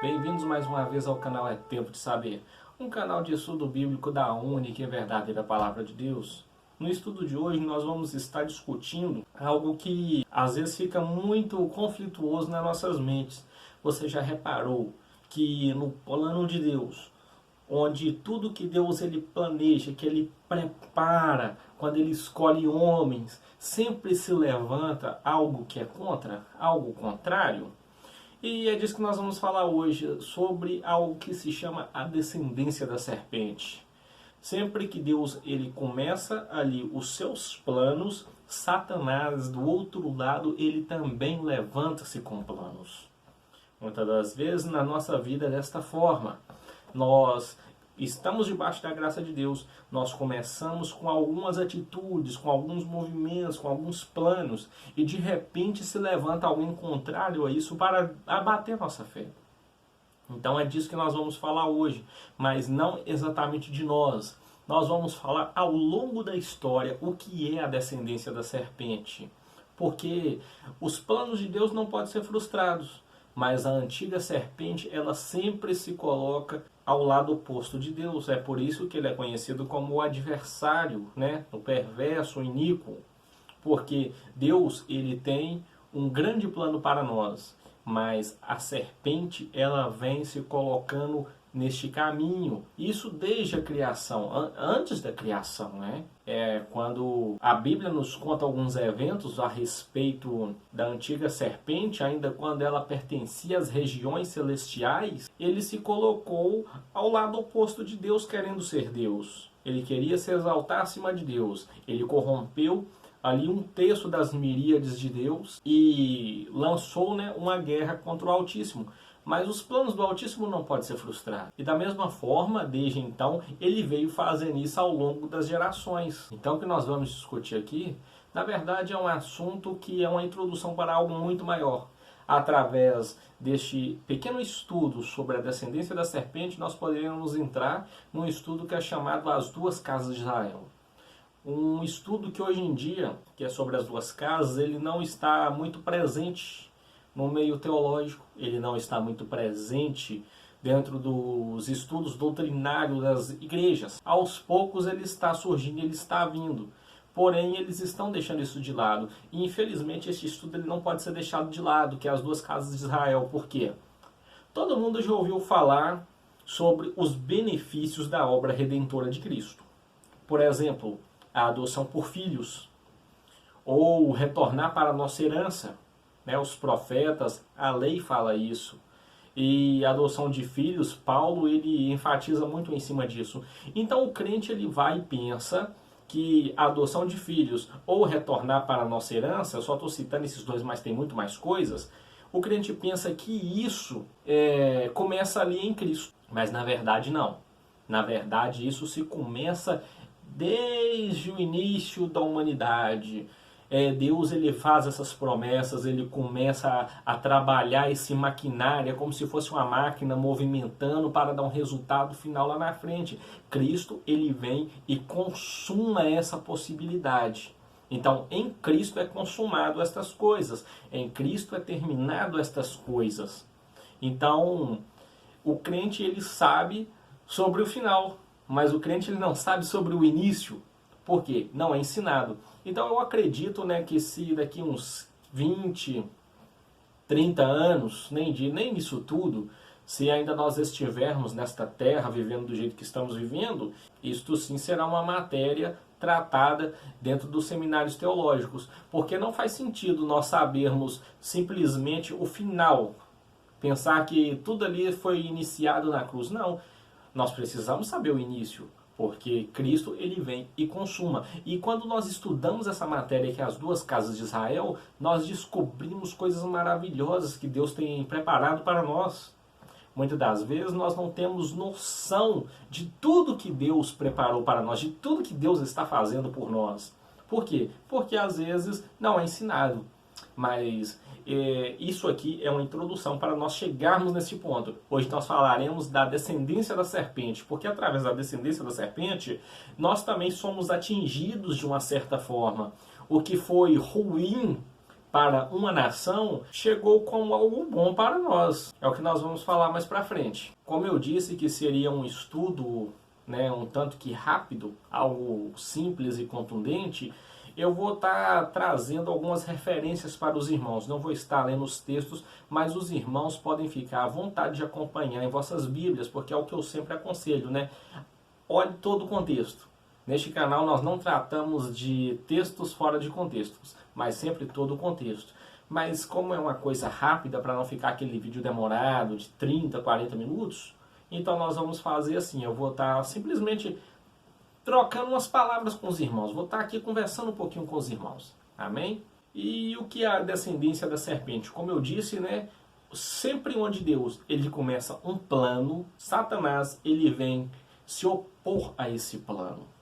Bem-vindos mais uma vez ao canal É Tempo de Saber, um canal de estudo bíblico da única e verdadeira Palavra de Deus. No estudo de hoje nós vamos estar discutindo algo que às vezes fica muito conflituoso nas nossas mentes. Você já reparou que no plano de Deus, onde tudo que Deus ele planeja, que ele prepara, quando ele escolhe homens, sempre se levanta algo que é contra, algo contrário? E é disso que nós vamos falar hoje, sobre algo que se chama a descendência da serpente. Sempre que Deus ele começa ali os seus planos, Satanás do outro lado ele também levanta-se com planos. Muitas das vezes na nossa vida é desta forma. Nós estamos debaixo da graça de Deus, nós começamos com algumas atitudes, com alguns movimentos, com alguns planos, e de repente se levanta alguém contrário a isso para abater nossa fé. Então é disso que nós vamos falar hoje, mas não exatamente de nós. Nós vamos falar ao longo da história o que é a descendência da serpente. Porque os planos de Deus não podem ser frustrados. Mas a antiga serpente, ela sempre se coloca ao lado oposto de Deus. É por isso que ele é conhecido como o adversário, né? O perverso, o iníquo. Porque Deus, ele tem um grande plano para nós. Mas a serpente, ela vem se colocando neste caminho. Isso desde a criação, antes da criação, né? Quando a Bíblia nos conta alguns eventos a respeito da antiga serpente, ainda quando ela pertencia às regiões celestiais, ele se colocou ao lado oposto de Deus, querendo ser Deus. Ele queria se exaltar acima de Deus. Ele corrompeu ali um terço das miríades de Deus e lançou, né, uma guerra contra o Altíssimo. Mas os planos do Altíssimo não podem ser frustrados. E da mesma forma, desde então, ele veio fazendo isso ao longo das gerações. Então o que nós vamos discutir aqui, na verdade é um assunto que é uma introdução para algo muito maior. Através deste pequeno estudo sobre a descendência da serpente, nós poderíamos entrar num estudo que é chamado As Duas Casas de Israel. Um estudo que hoje em dia, que é sobre as duas casas, ele não está muito presente no meio teológico, ele não está muito presente dentro dos estudos doutrinários das igrejas. Aos poucos ele está surgindo, ele está vindo. Porém, eles estão deixando isso de lado. E infelizmente esse estudo ele não pode ser deixado de lado, que é as duas casas de Israel. Por quê? Todo mundo já ouviu falar sobre os benefícios da obra redentora de Cristo. Por exemplo, a adoção por filhos, ou retornar para a nossa herança. Os profetas, a lei fala isso. E a adoção de filhos, Paulo ele enfatiza muito em cima disso. Então o crente ele vai e pensa que a adoção de filhos ou retornar para a nossa herança, eu só estou citando esses dois, mas tem muito mais coisas. O crente pensa que isso começa ali em Cristo. Mas na verdade não. Na verdade isso se começa desde o início da humanidade. Deus ele faz essas promessas, ele começa a trabalhar esse maquinário, é como se fosse uma máquina movimentando para dar um resultado final lá na frente. Cristo ele vem e consuma essa possibilidade. Então em Cristo é consumado estas coisas, em Cristo é terminado estas coisas. Então o crente ele sabe sobre o final, mas o crente ele não sabe sobre o início. Por quê? Não é ensinado. Então eu acredito, né, que se daqui uns 20, 30 anos, nem nisso tudo, se ainda nós estivermos nesta terra vivendo do jeito que estamos vivendo, isto sim será uma matéria tratada dentro dos seminários teológicos. Porque não faz sentido nós sabermos simplesmente o final. Pensar que tudo ali foi iniciado na cruz. Não, nós precisamos saber o início. Porque Cristo ele vem e consuma. E quando nós estudamos essa matéria que é as duas casas de Israel, nós descobrimos coisas maravilhosas que Deus tem preparado para nós. Muitas das vezes nós não temos noção de tudo que Deus preparou para nós, de tudo que Deus está fazendo por nós. Por quê? Porque às vezes não é ensinado. Mas isso aqui é uma introdução para nós chegarmos nesse ponto. Hoje nós falaremos da descendência da serpente, porque através da descendência da serpente, nós também somos atingidos de uma certa forma. O que foi ruim para uma nação, chegou como algo bom para nós. É o que nós vamos falar mais para frente. Como eu disse que seria um estudo, né, um tanto que rápido, algo simples e contundente, eu vou estar trazendo algumas referências para os irmãos. Não vou estar lendo os textos, mas os irmãos podem ficar à vontade de acompanhar em vossas Bíblias, porque é o que eu sempre aconselho, né? Olhe todo o contexto. Neste canal nós não tratamos de textos fora de contextos, mas sempre todo o contexto. Mas como é uma coisa rápida, para não ficar aquele vídeo demorado de 30, 40 minutos, então nós vamos fazer assim, eu vou estar simplesmente trocando umas palavras com os irmãos, vou estar aqui conversando um pouquinho com os irmãos, amém? E o que é a descendência da serpente? Como eu disse, né, sempre onde Deus ele começa um plano, Satanás ele vem se opor a esse plano.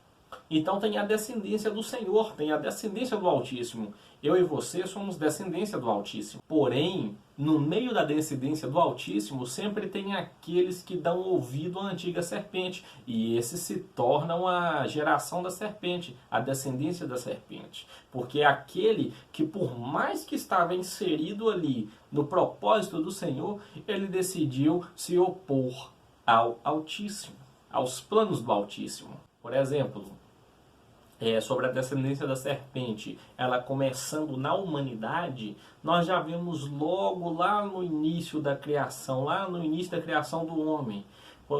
Então tem a descendência do Senhor, tem a descendência do Altíssimo. Eu e você somos descendência do Altíssimo. Porém, no meio da descendência do Altíssimo, sempre tem aqueles que dão ouvido à antiga serpente. E esses se tornam a geração da serpente, a descendência da serpente. Porque é aquele que, por mais que estava inserido ali no propósito do Senhor, ele decidiu se opor ao Altíssimo, aos planos do Altíssimo. Por exemplo, sobre a descendência da serpente, ela começando na humanidade, nós já vimos logo lá no início da criação, lá no início da criação do homem.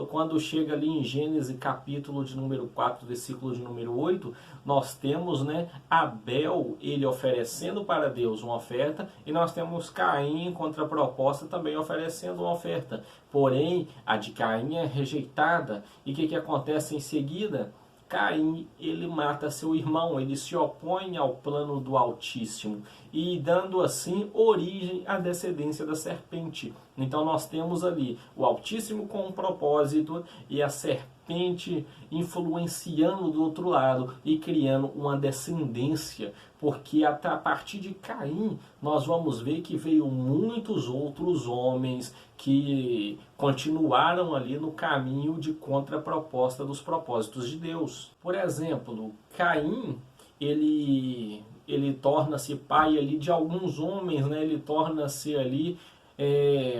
Quando chega ali em Gênesis capítulo de número 4, versículo de número 8, nós temos, né, Abel, ele oferecendo para Deus uma oferta, e nós temos Caim, em contraproposta, também oferecendo uma oferta. Porém, a de Caim é rejeitada. E o que acontece em seguida? Caim, ele mata seu irmão, ele se opõe ao plano do Altíssimo e dando assim origem à descendência da serpente. Então nós temos ali o Altíssimo com um propósito e a serpente influenciando do outro lado e criando uma descendência, porque a partir de Caim nós vamos ver que veio muitos outros homens que continuaram ali no caminho de contraproposta dos propósitos de Deus. Por exemplo, Caim, ele torna-se pai ali de alguns homens, né? Ele torna-se ali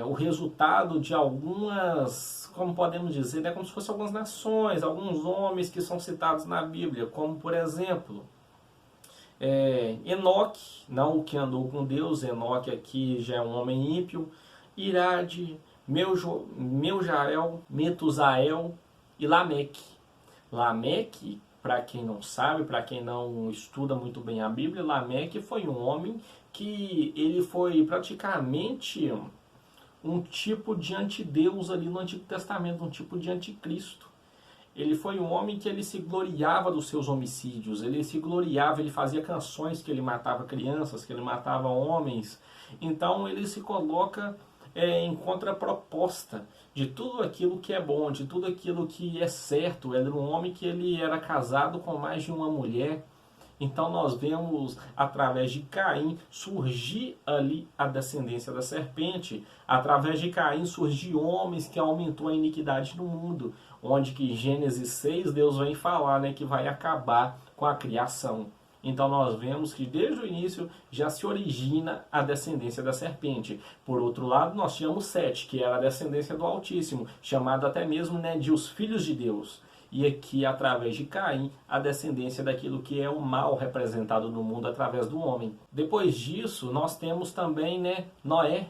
o resultado de algumas, como podemos dizer, né? Como se fossem algumas nações, alguns homens que são citados na Bíblia, como por exemplo, Enoque, não o que andou com Deus, Enoque aqui já é um homem ímpio, Irade, Meujael, Metusael e Lameque. Lameque, para quem não sabe, para quem não estuda muito bem a Bíblia, Lameque foi um homem que ele foi praticamente um tipo de antideus ali no Antigo Testamento, um tipo de anticristo. Ele foi um homem que ele se gloriava dos seus homicídios, ele se gloriava, ele fazia canções que ele matava crianças, que ele matava homens. Então ele se coloca em contraproposta de tudo aquilo que é bom, de tudo aquilo que é certo. Ele era um homem que ele era casado com mais de uma mulher. Então nós vemos através de Caim surgir ali a descendência da serpente. Através de Caim surgir homens que aumentou a iniquidade no mundo. Onde que em Gênesis 6 Deus vem falar, né, que vai acabar com a criação. Então nós vemos que desde o início já se origina a descendência da serpente. Por outro lado, nós tínhamos Sete, que era a descendência do Altíssimo, chamado até mesmo, né, de os filhos de Deus. E aqui, através de Caim, a descendência daquilo que é o mal representado no mundo através do homem. Depois disso, nós temos também, né, Noé.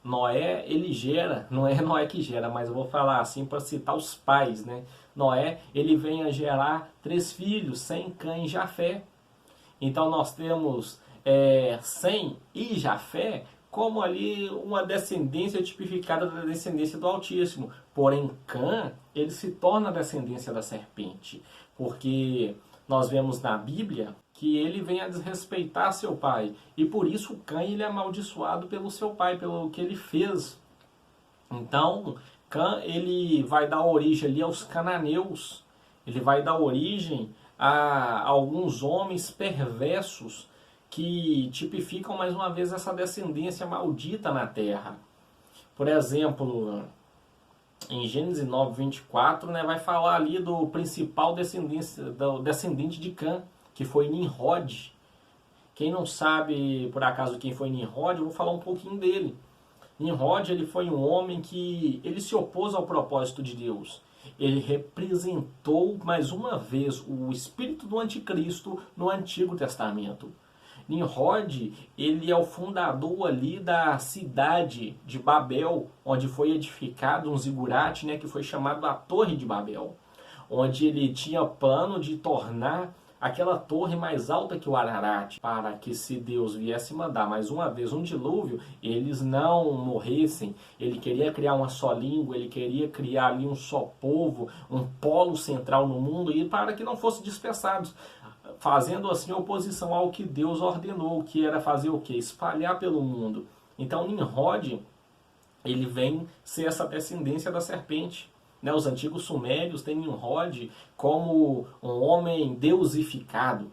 Noé, ele gera, não é Noé que gera, mas eu vou falar assim para citar os pais, né? Noé, ele vem a gerar 3 filhos, Sem, Cã e Jafé. Então nós temos Sem e Jafé como ali uma descendência tipificada da descendência do Altíssimo. Porém, Cã, ele se torna a descendência da serpente, porque nós vemos na Bíblia que ele vem a desrespeitar seu pai, e por isso Cã ele é amaldiçoado pelo seu pai, pelo que ele fez. Então, Cã ele vai dar origem ali aos cananeus, ele vai dar origem a alguns homens perversos que tipificam mais uma vez essa descendência maldita na terra. Por exemplo, em Gênesis 9, 24, né, vai falar ali do principal descendente de Cã, que foi Nimrod, Quem não sabe, por acaso, quem foi Nimrod, eu vou falar um pouquinho dele. Nimrod, ele foi um homem que ele se opôs ao propósito de Deus. Ele representou, mais uma vez, o espírito do anticristo no Antigo Testamento. Nimrod, ele é o fundador ali da cidade de Babel, onde foi edificado um zigurate, né, que foi chamado a Torre de Babel, onde ele tinha plano de tornar aquela torre mais alta que o Ararat, para que, se Deus viesse mandar mais uma vez um dilúvio, eles não morressem. Ele queria criar uma só língua, ele queria criar ali um só povo, um polo central no mundo, e para que não fossem dispersados, fazendo assim oposição ao que Deus ordenou, que era fazer o quê? Espalhar pelo mundo. Então Nimrod, ele vem ser essa descendência da serpente. Os antigos sumérios têm Nimrod como um homem deusificado.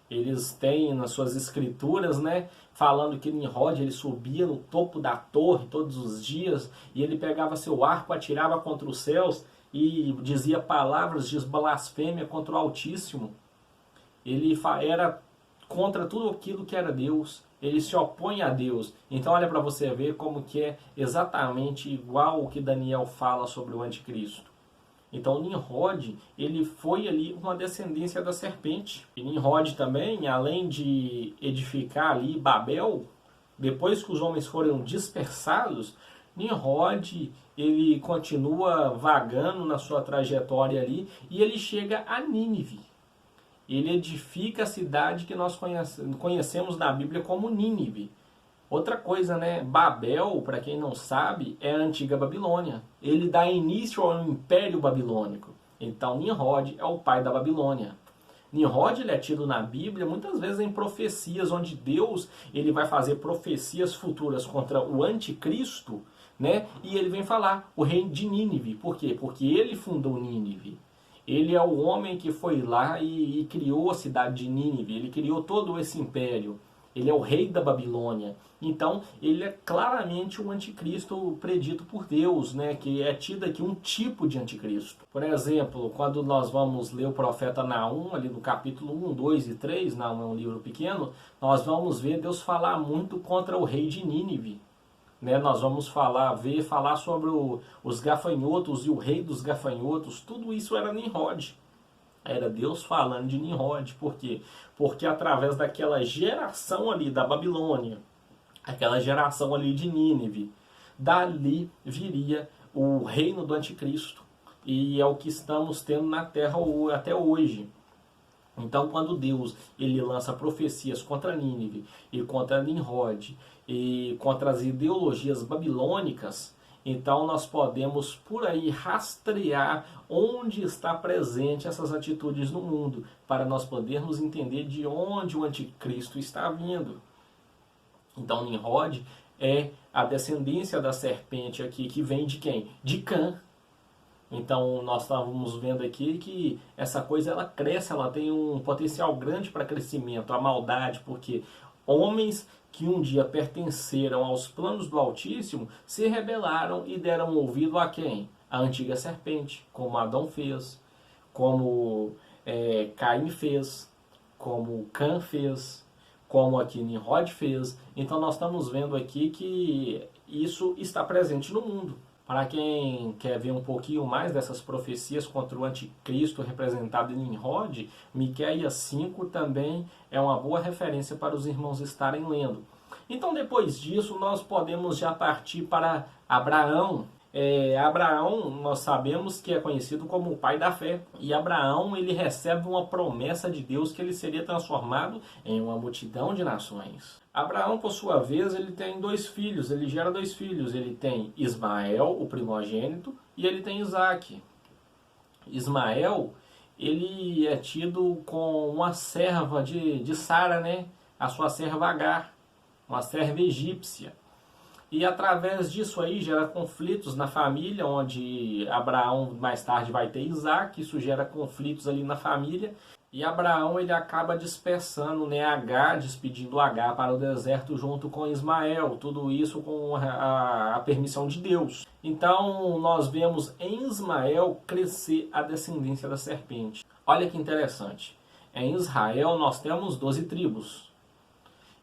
Eles têm nas suas escrituras, falando que Nimrod, ele subia no topo da torre todos os dias e ele pegava seu arco, atirava contra os céus e dizia palavras de blasfêmia contra o Altíssimo. Ele era contra tudo aquilo que era Deus. Ele se opõe a Deus. Então olha para você ver como que é exatamente igual o que Daniel fala sobre o anticristo. Então Nimrod, ele foi ali uma descendência da serpente. E Nimrod também, além de edificar ali Babel, depois que os homens foram dispersados, Nimrod, ele continua vagando na sua trajetória ali e ele chega a Nínive. Ele edifica a cidade que nós conhecemos na Bíblia como Nínive. Outra coisa, Babel, para quem não sabe, é a antiga Babilônia. Ele dá início ao Império Babilônico. Então Nimrod é o pai da Babilônia. Nimrod, ele é tido na Bíblia muitas vezes em profecias, onde Deus, ele vai fazer profecias futuras contra o anticristo, e ele vem falar o rei de Nínive. Por quê? Porque ele fundou Nínive. Ele é o homem que foi lá e criou a cidade de Nínive. Ele criou todo esse império. Ele é o rei da Babilônia. Então, ele é claramente um anticristo predito por Deus, que é tido aqui um tipo de anticristo. Por exemplo, quando nós vamos ler o profeta Naum, ali no capítulo 1, 2 e 3, Naum é um livro pequeno, nós vamos ver Deus falar muito contra o rei de Nínive. Nós vamos falar sobre os gafanhotos e o rei dos gafanhotos. Tudo isso era Nimrod. Era Deus falando de Nimrod. Por quê? Porque através daquela geração ali da Babilônia, aquela geração ali de Nínive, dali viria o reino do anticristo. E é o que estamos tendo na terra até hoje. Então, quando Deus ele lança profecias contra Nínive e contra Nimrod e contra as ideologias babilônicas, então nós podemos por aí rastrear onde está presente essas atitudes no mundo, para nós podermos entender de onde o anticristo está vindo. Então Nimrod é a descendência da serpente aqui, que vem de quem? De Cã. Então nós estávamos vendo aqui que essa coisa ela cresce, ela tem um potencial grande para crescimento, a maldade, porque homens que um dia pertenceram aos planos do Altíssimo se rebelaram e deram ouvido a quem? A antiga serpente, como Adão fez, como Caim fez, como Cã fez, como aqui Nimrod fez. Então nós estamos vendo aqui que isso está presente no mundo. Para quem quer ver um pouquinho mais dessas profecias contra o anticristo representado em Nimrod, Miqueias 5 também é uma boa referência para os irmãos estarem lendo. Então depois disso nós podemos já partir para Abraão. Abraão, nós sabemos que é conhecido como o pai da fé. E Abraão, ele recebe uma promessa de Deus que ele seria transformado em uma multidão de nações. Abraão, por sua vez, ele tem dois filhos, ele gera dois filhos. Ele tem Ismael, o primogênito, e ele tem Isaque. Ismael, ele é tido com uma serva de Sara, a sua serva Agar, uma serva egípcia. E através disso aí gera conflitos na família, onde Abraão mais tarde vai ter Isaque, isso gera conflitos ali na família. E Abraão ele acaba dispersando Agar, despedindo Agar para o deserto junto com Ismael, tudo isso com a permissão de Deus. Então nós vemos em Ismael crescer a descendência da serpente. Olha que interessante, em Israel nós temos 12 tribos.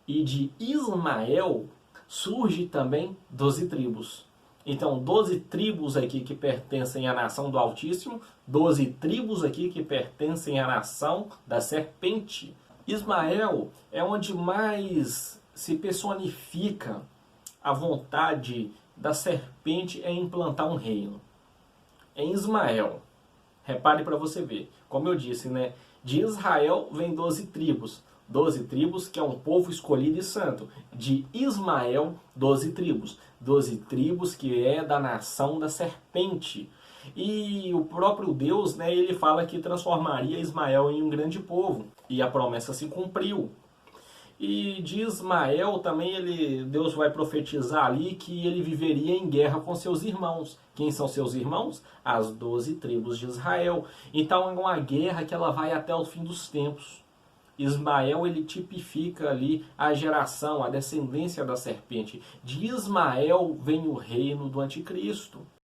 E de Ismael surge também 12 tribos. Então, 12 tribos aqui que pertencem à nação do Altíssimo, 12 tribos aqui que pertencem à nação da serpente. Ismael é onde mais se personifica a vontade da serpente em implantar um reino. Em Ismael, repare para você ver, como eu disse, né? De Israel vem 12 tribos. 12 tribos que é um povo escolhido e santo. De Ismael, 12 tribos. 12 tribos que é da nação da serpente. E o próprio Deus, né, ele fala que transformaria Ismael em um grande povo. E a promessa se cumpriu. E de Ismael também Deus vai profetizar ali que ele viveria em guerra com seus irmãos. Quem são seus irmãos? As 12 tribos de Israel. Então é uma guerra que ela vai até o fim dos tempos. Ismael ele tipifica ali a geração, a descendência da serpente. De Ismael vem o reino do anticristo.